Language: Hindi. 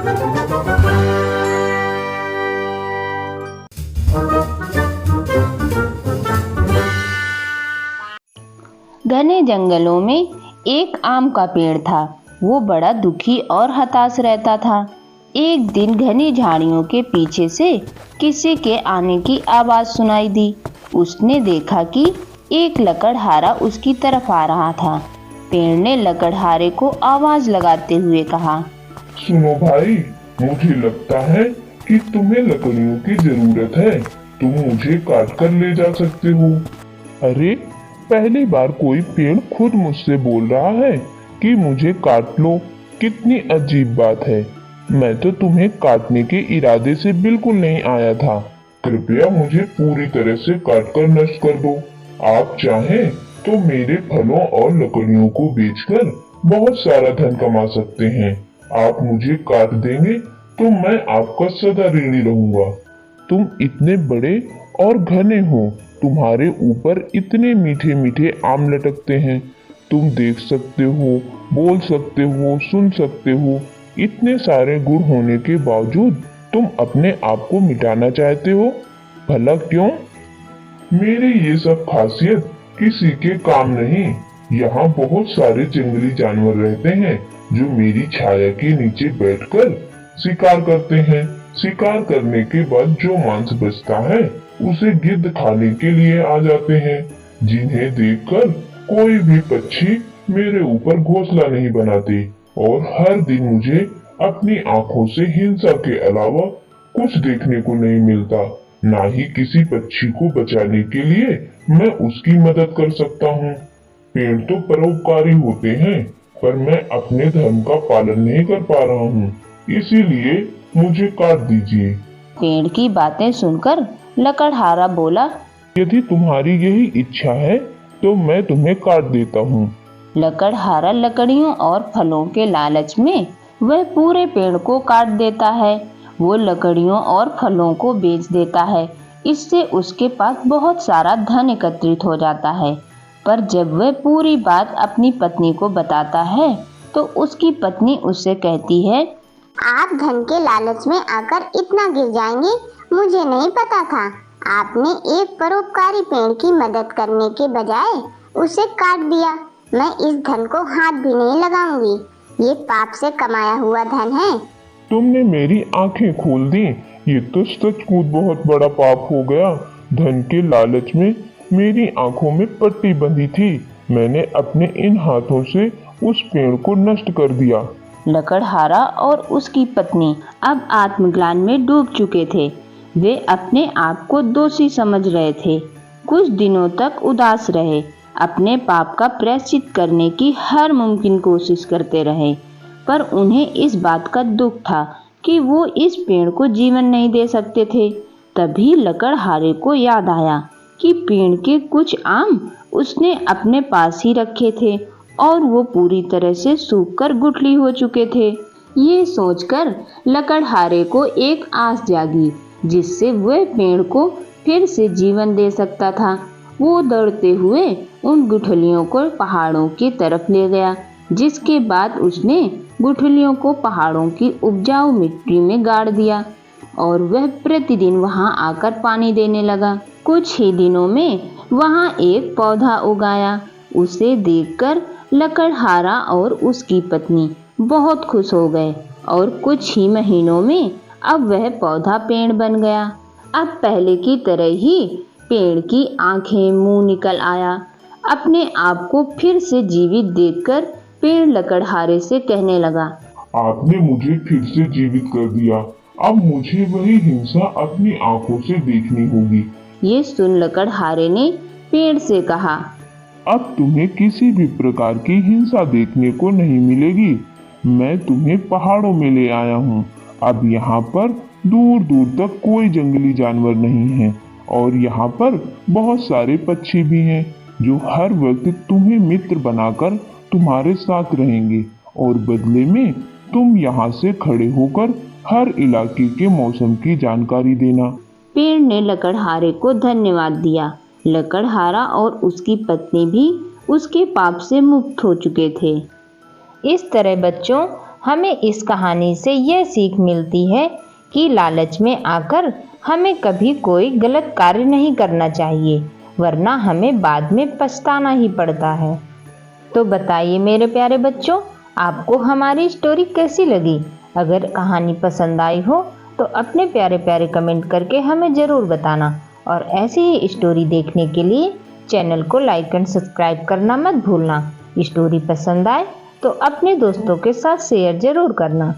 घने जंगलों में एक आम का पेड़ था। वो बड़ा दुखी और हताश रहता था। एक दिन घनी झाड़ियों के पीछे से किसी के आने की आवाज सुनाई दी। उसने देखा कि एक लकड़हारा उसकी तरफ आ रहा था। पेड़ ने लकड़हारे को आवाज लगाते हुए कहा, सुनो भाई, मुझे लगता है कि तुम्हें लकड़ियों की जरूरत है। तुम मुझे काट कर ले जा सकते हो। अरे, पहली बार कोई पेड़ खुद मुझसे बोल रहा है कि मुझे काट लो। कितनी अजीब बात है। मैं तो तुम्हें काटने के इरादे से बिल्कुल नहीं आया था। कृपया मुझे पूरी तरह से काटकर नष्ट कर दो। आप चाहें तो मेरे फलों और लकड़ियों को बेचकर बहुत सारा धन कमा सकते हैं। आप मुझे काट देंगे तो मैं आपका सदा ऋणी रहूंगा। तुम इतने बड़े और घने हो, तुम्हारे ऊपर इतने मीठे मीठे आम लटकते हैं। तुम देख सकते हो, बोल सकते हो, सुन सकते हो। इतने सारे गुण होने के बावजूद तुम अपने आप को मिटाना चाहते हो। भला क्यों? मेरी ये सब खासियत किसी के काम नहीं। यहाँ बहुत सारे जंगली जानवर रहते हैं जो मेरी छाया के नीचे बैठकर शिकार करते हैं। शिकार करने के बाद जो मांस बचता है उसे गिद्ध खाने के लिए आ जाते हैं, जिन्हें देखकर कोई भी पक्षी मेरे ऊपर घोंसला नहीं बनाते। और हर दिन मुझे अपनी आंखों से हिंसा के अलावा कुछ देखने को नहीं मिलता। ना ही किसी पक्षी को बचाने के लिए मैं उसकी मदद कर सकता हूँ। पेड़ तो परोपकारी होते हैं, पर मैं अपने धर्म का पालन नहीं कर पा रहा हूँ, इसीलिए मुझे काट दीजिए। पेड़ की बातें सुनकर लकड़हारा बोला, यदि तुम्हारी यही इच्छा है तो मैं तुम्हें काट देता हूँ। लकड़हारा लकड़ियों और फलों के लालच में वह पूरे पेड़ को काट देता है। वो लकड़ियों और फलों को बेच देता है। इससे उसके पास बहुत सारा धन एकत्रित हो जाता है। पर जब वह पूरी बात अपनी पत्नी को बताता है तो उसकी पत्नी उससे कहती है, आप धन के लालच में आकर इतना गिर जाएंगे, मुझे नहीं पता था। आपने एक परोपकारी पेड़ की मदद करने के बजाय उसे काट दिया। मैं इस धन को हाथ भी नहीं लगाऊंगी। ये पाप से कमाया हुआ धन है। तुमने मेरी आंखें खोल दी। ये तो सचमुच बहुत बड़ा पाप हो गया। धन के लालच में मेरी आंखों में पट्टी बंधी थी। मैंने अपने इन हाथों से उस पेड़ को नष्ट कर दिया। लकड़हारा और उसकी पत्नी अब आत्मग्लानि में डूब चुके थे। वे अपने आप को दोषी समझ रहे थे। कुछ दिनों तक उदास रहे, अपने पाप का प्रायश्चित करने की हर मुमकिन कोशिश करते रहे। पर उन्हें इस बात का दुख था कि वो इस पेड़ को जीवन नहीं दे सकते थे। तभी लकड़हारे को याद आया कि पेड़ के कुछ आम उसने अपने पास ही रखे थे और वो पूरी तरह से सूखकर गुठली हो चुके थे। ये सोचकर लकड़हारे को एक आस जागी, जिससे वह पेड़ को फिर से जीवन दे सकता था। वो दौड़ते हुए उन गुठलियों को पहाड़ों की तरफ ले गया, जिसके बाद उसने गुठलियों को पहाड़ों की उपजाऊ मिट्टी में गाड़ दिया और वह प्रतिदिन वहां आकर पानी देने लगा। कुछ ही दिनों में वहां एक पौधा उगाया। उसे देखकर लकड़हारा और उसकी पत्नी बहुत खुश हो गए और कुछ ही महीनों में अब वह पौधा पेड़ बन गया। अब पहले की तरह ही पेड़ की आंखें मुंह निकल आया। अपने आप को फिर से जीवित देखकर पेड़ लकड़हारे से कहने लगा, आपने मुझे फिर से जीवित कर दिया। अब मुझे वही हिंसा अपनी आंखों से देखनी होगी। ये सुन लकड़हारे ने पेड़ से कहा, अब तुम्हें किसी भी प्रकार की हिंसा देखने को नहीं मिलेगी। मैं तुम्हें पहाड़ों में ले आया हूँ। अब यहाँ पर दूर दूर तक कोई जंगली जानवर नहीं है और यहाँ पर बहुत सारे पक्षी भी हैं जो हर वक्त तुम्हें मित्र बनाकर तुम्हारे साथ रहेंगे और बदले में तुम यहाँ से खड़े होकर हर इलाके के मौसम की जानकारी देना। पेड़ ने लकड़हारे को धन्यवाद दिया। लकड़हारा और उसकी पत्नी भी उसके पाप से मुक्त हो चुके थे। इस तरह बच्चों, हमें इस कहानी से यह सीख मिलती है कि लालच में आकर हमें कभी कोई गलत कार्य नहीं करना चाहिए, वरना हमें बाद में पछताना ही पड़ता है। तो बताइए मेरे प्यारे बच्चों, आपको हमारी स्टोरी कैसी लगी? अगर कहानी पसंद आई हो तो अपने प्यारे प्यारे कमेंट करके हमें ज़रूर बताना, और ऐसी ही स्टोरी देखने के लिए चैनल को लाइक एंड सब्सक्राइब करना मत भूलना। स्टोरी पसंद आए तो अपने दोस्तों के साथ शेयर ज़रूर करना।